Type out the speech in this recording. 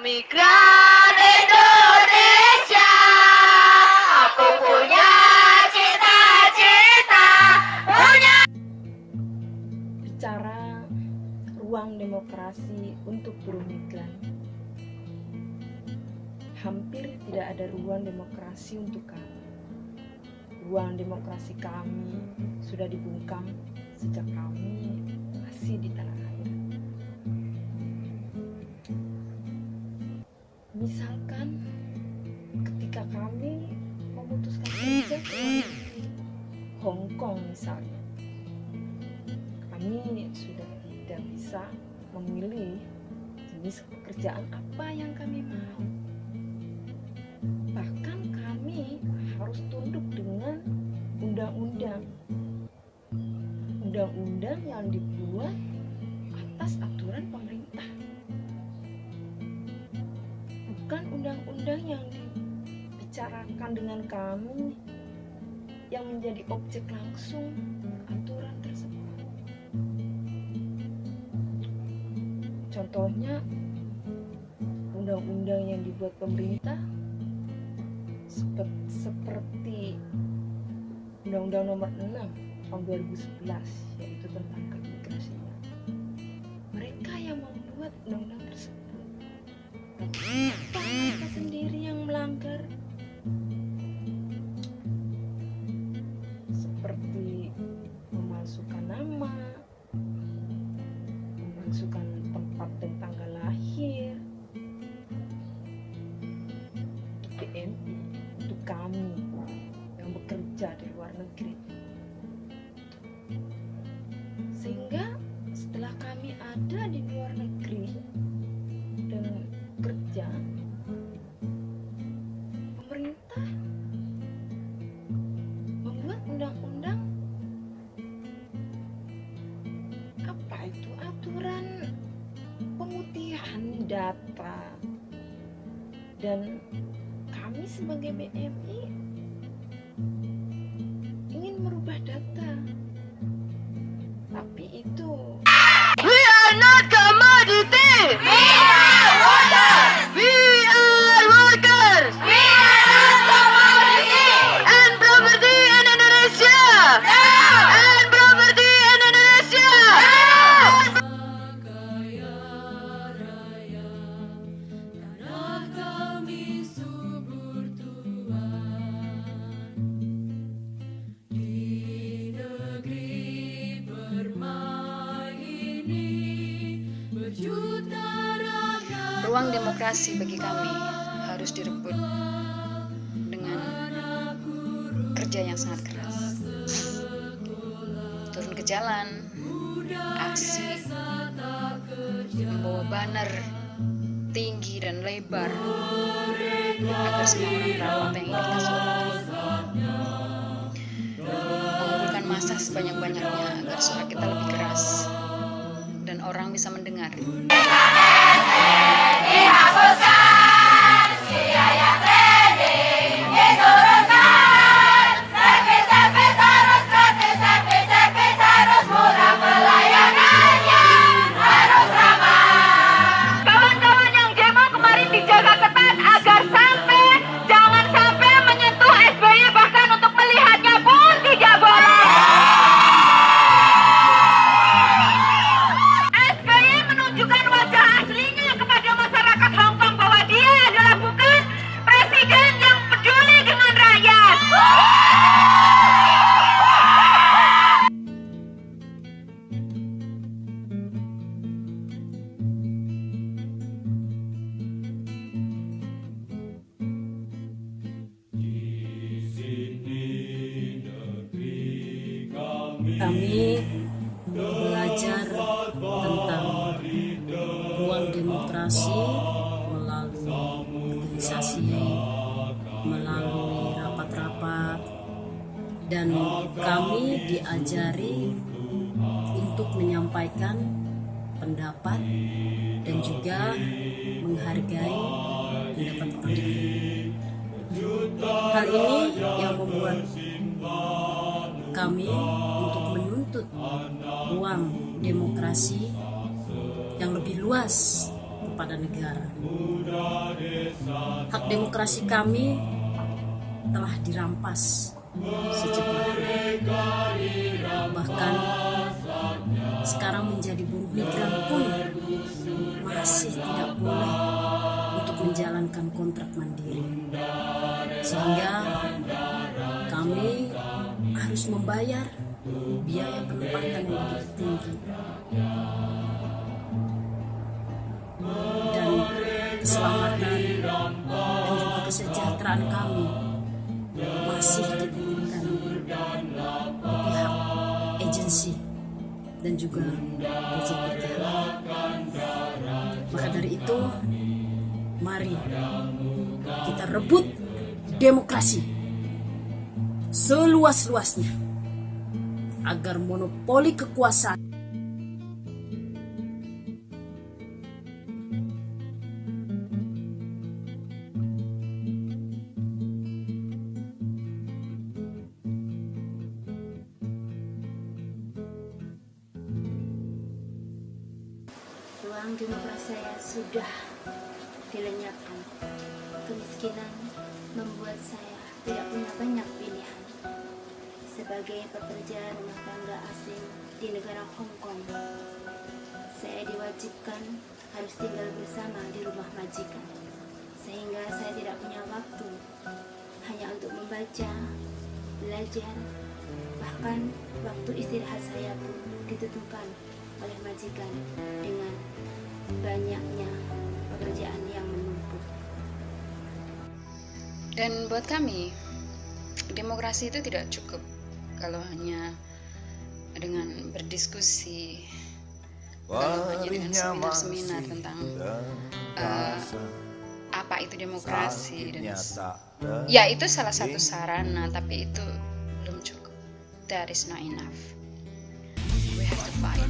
Migran Indonesia, aku punya cita-cita, punya. Bicara ruang demokrasi untuk buruh migran, hampir tidak ada ruang demokrasi untuk kami. Ruang demokrasi kami sudah dibungkam sejak kami masih di tanah air. Misalkan ketika kami memutuskan kerja ke luar negeri, Hong Kong misalnya, kami sudah tidak bisa memilih jenis pekerjaan apa yang kami mau. Bahkan kami harus tunduk dengan undang-undang yang dibuat atas aturan pemerintah, bukan undang-undang yang dibicarakan dengan kami yang menjadi objek langsung aturan tersebut. Contohnya, undang-undang yang dibuat pemerintah seperti Undang-Undang Nomor 6 tahun 2011, yaitu tentang keimigrasian. Mereka yang membuat undang-undang tersebut, tapi mereka sendiri yang melanggar, seperti memalsukan nama, memalsukan tempat dan tanggal lahir. Untuk PMI, untuk kami yang bekerja di luar negeri, sehingga setelah kami ada di luar negeri dan kerja, pemerintah membuat undang-undang, apa itu, aturan pemutihan data, dan kami sebagai BMI ingin merubah data, tapi itu We are not commodity. We are workers. We are workers. We are not commodity. And property in Indonesia. No. And property in Indonesia. No. Ruang demokrasi bagi kami harus direbut dengan kerja yang sangat keras. Turun ke jalan, aksi, membawa banner tinggi dan lebar agar semua orang tahu apa yang ingin kita suarakan. Mengumpulkan massa sebanyak-banyaknya agar suara kita lebih keras dan orang bisa mendengar. Dihapuskan biaya training, diturunkan servis harus murah, pelayanannya harus ramah. Kawan-kawan yang demo kemarin dijaga ketat agar jangan sampai menyentuh SBY, bahkan untuk melihatnya pun tidak boleh. SBY menunjukkan wajah aslinya kepada masyarakat Hong Kong bahwa dia adalah bukan presiden yang peduli dengan rakyat. Kami belajar tentang ruang demokrasi melalui organisasi, melalui rapat-rapat, dan kami diajari untuk menyampaikan pendapat dan juga menghargai pendapat orang lain. Hal ini yang membuat kami untuk menuntut ruang demokrasi yang lebih luas, kepada negara. Hak demokrasi kami telah dirampas sejak lama. Bahkan sekarang menjadi buruh migran pun masih tidak boleh untuk menjalankan kontrak mandiri. Sehingga kami harus membayar biaya penempatan yang begitu tinggi. Dan keselamatan dan juga kesejahteraan kami masih dititipkan di pihak agensi dan juga PJKT. Maka dari itu, mari kita rebut demokrasi seluas-luasnya agar monopoli kekuasaan ruang demokrasi saya sudah dilenyapkan. Kemiskinan membuat saya tidak punya banyak pilihan. Sebagai pekerja rumah tangga asing di negara Hong Kong, saya diwajibkan harus tinggal bersama di rumah majikan, sehingga saya tidak punya waktu hanya untuk membaca, belajar, bahkan waktu istirahat saya pun ditentukan oleh majikan dengan banyaknya pekerjaan yang menumpuk. Dan buat kami, demokrasi itu tidak cukup kalau hanya dengan berdiskusi, kalau hanya dengan seminar-seminar tentang apa itu demokrasi, dan ya itu salah satu sarana, tapi itu belum cukup. That is not enough. We have to fight.